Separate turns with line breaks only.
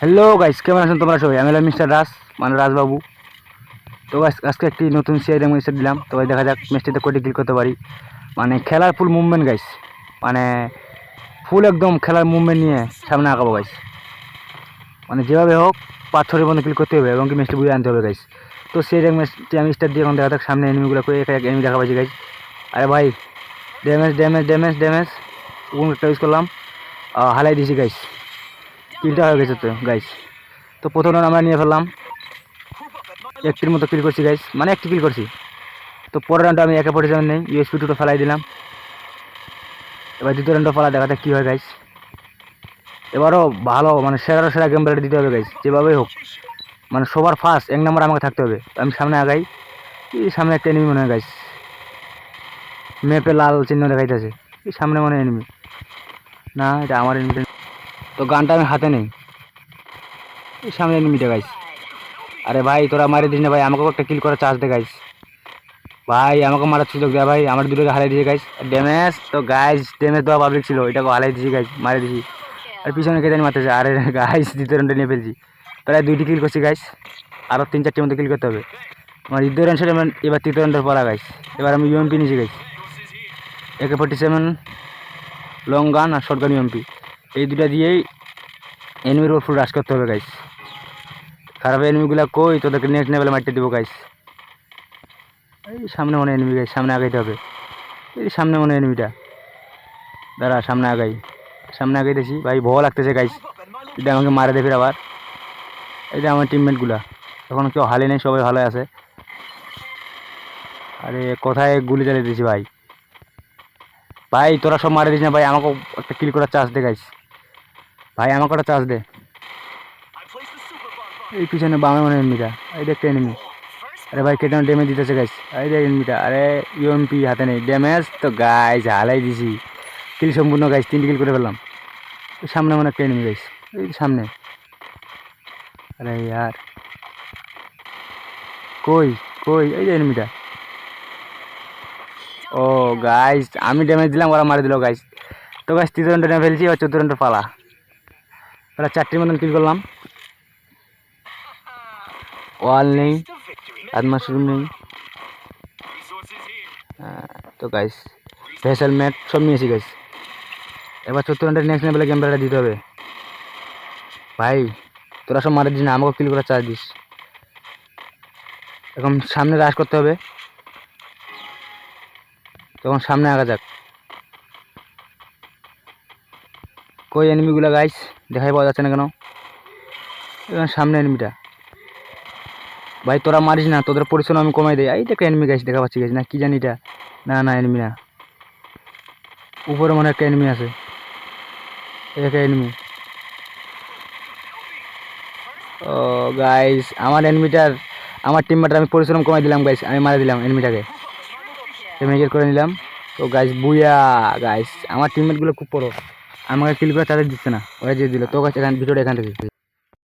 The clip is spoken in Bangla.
হ্যালো গাইস, কেমন আছেন তোমরা সবাই? আমি হলাম মিস্টার রাজ, মানে রাজবাবু। তো গাইস, আজকে একটি নতুন সিআইডি ম্যাচ দিলাম। তো ভাই দেখা যাক ম্যাচটিতে কোটি কিল করতে পারি। মানে খেলার ফুল মুভমেন্ট গাইস, মানে ফুল একদম খেলার মুভমেন্ট নিয়ে সামনে আগাবো গাইস। মানে যেভাবে হোক 5-6 বন্ধু কিল করতে হবে এবং কি ম্যাচটি বুঝে আনতে হবে গাইস। তো সিআইডি ম্যাচটি আমি স্টার্ট দিয়ে এখন দেখা যাক সামনে এনিমিগুলো করে এক এক এনিমি দেখা পাচ্ছি গাইস। আরে ভাই, ড্যামেজ ড্যামেজ ড্যামেজ ড্যামেজ কোন একটা ইউজ করলাম, হালাই দিয়েছি গাইস। কিলটা হয়ে গেছে তো গাইস। তো প্রথম রাউন্ড আমরা নিয়ে ফেললাম, একটির মতো কিল করছি গাইস, মানে একটি কিল করছি। তো পরের রাউন্ডে আমি একে পরে যেমন নেই ইউএসপি টুটো ফেলাই দিলাম। এবার দ্বিতীয় রাউন্ডে ফেলা দেখা যাক কী হয় গাইস। এবারও ভালো মানে সেরা গেম প্লেটা দিতে হবে গাইস, যেভাবেই হোক। মানে সবার ফার্স্ট 1 নম্বর আমাকে থাকতে হবে। আমি সামনে আগাই, এই সামনে একটা এনিমি মনে হয় গাইস, ম্যাপে লাল চিহ্ন দেখাইতেছে। এই সামনে মনে হয় এনিমি, না এটা আমার এনিমি। তো গানটা আমি হাতে নেই, এই সামনে এনিমিটা গাইস। আরে ভাই তোরা মারি দিস না ভাই, আমাকেও একটা কিল করার চান্স দে গাইস। ভাই আমাকে মারার সুযোগ দেয় ভাই, আমার দুটোকে হারাই দিয়েছে গাইস। ড্যামেজ তো গাইস, ড্যামেজ দেওয়া পাবলিক ছিল, এটাকে হারাই দিয়েছি গাইস, মারি দিয়েছি। আর পিছনে কে জানি মারতেছে। আরে গাইস, দ্বিতীয় রাউন্ডে নিয়ে ফেলছি, প্রায় 2টি কিল করছি গাইস। আরও 3-4টির মতো কিল করতে হবে আমার দ্বিতীয় রাউন্ড শেষে। এবার তৃতীয় রাউন্ডের পড়া গাইস। এবার আমি ইউএমপি নিয়েছি গাইস, AK-47 লং গান আর শর্ট গান ইউএমপি, এই দুটা দিয়েই এনিমির উপর ফুল রাশ করতে হবে গাইস। খারাপ এনিমিগুলো কই, তোদেরকে নেক্সট লেভেলে মারতে দেবো গাইস। এই সামনে মনে এনিমি গাইস, সামনে আগাইতে হবে। এই সামনে মনে এনিমিটা, দাঁড়া সামনে আগাই, সামনে আগাইতেছি ভাই। ভয় লাগতেছে গাইস, এটা আমাকে মারে দেবে আবার। এই যে আমার টিমমেটগুলা, এখন কেউ হালে নেই, সবাই ভালো আছে। আরে কোথায় গুলি চালিয়ে দিয়েছি ভাই। ভাই তোরা সব মারে দিস না ভাই, আমাকেও একটা কিল করার চান্স দে গাইস। ভাই আমাকে একটা চান্স দে। এই পিছনে বামে মনে এনিমিটা, এই দেখতে এনিমি। আরে ভাই কেটে ড্যামেজ দিতেছে গাইস, এই দেখ এনিমিটা। আরে ইউএমপি হাতে নেই, ড্যামেজ তো গাইস হালাই দিছি। কিল সম্পূর্ণ গাইস, 3টি কিল করে ফেললাম। এই সামনে মনে একটা এনিমি গাইস, এই সামনে। আরে ইয়ার, কই কই এই যে এনিমিটা। ও গাইস, আমি ড্যামেজ দিলাম, ওরা মারি দিল গাইস। তো গাইস তৃতীয় রাউন্ডে নিয়ে ফেলছি, আর চতুর্থ রাউন্ডে পালা। ওরা 4টির মতন কিল করলাম। ওয়াল নেই, আদমাশরুম নেই। তো গাইস ভেসেল ম্যাট সব নিয়েছি গাইস। এবার চতুর্থ রাউন্ডের নেক্সট লেভেলে গেম প্লেটা দিতে হবে ভাই। তোরা সব মারি দিস না, আমাকেও কিল করার চার্জ দিস। এখন সামনে রাশ করতে হবে, তখন সামনে আগা যাক। কই এনিমিগুলো গাইস, দেখাই পাওয়া যাচ্ছে না কেন। এখন সামনে এনিমিটা ভাই, তোরা মারিস না, তোদের পরিশ্রম আমি কমাই দিই। এই দেখো এনিমি গাইস, দেখা পাচ্ছি গাইস, না কি জানি এটা। না না এনিমি না, উপরে মনে একটা এনিমি আছে, একটা এনিমি। ও গাইস, আমার এনিমিটার, আমার টিমমেটার আমি পরিশ্রম কমাই দিলাম গাইস, আমি মারা দিলাম এনিমিটাকে, ড্যামেজ করে নিলাম। তো গাইস বুইয়া গাইস, আমার টিমমেটগুলো খুব বড়, আমাকে কিল করে তাদের দিচ্ছে না, ওরা যে দিল। তো গাইস এখান ভিডিওটা এখান থেকে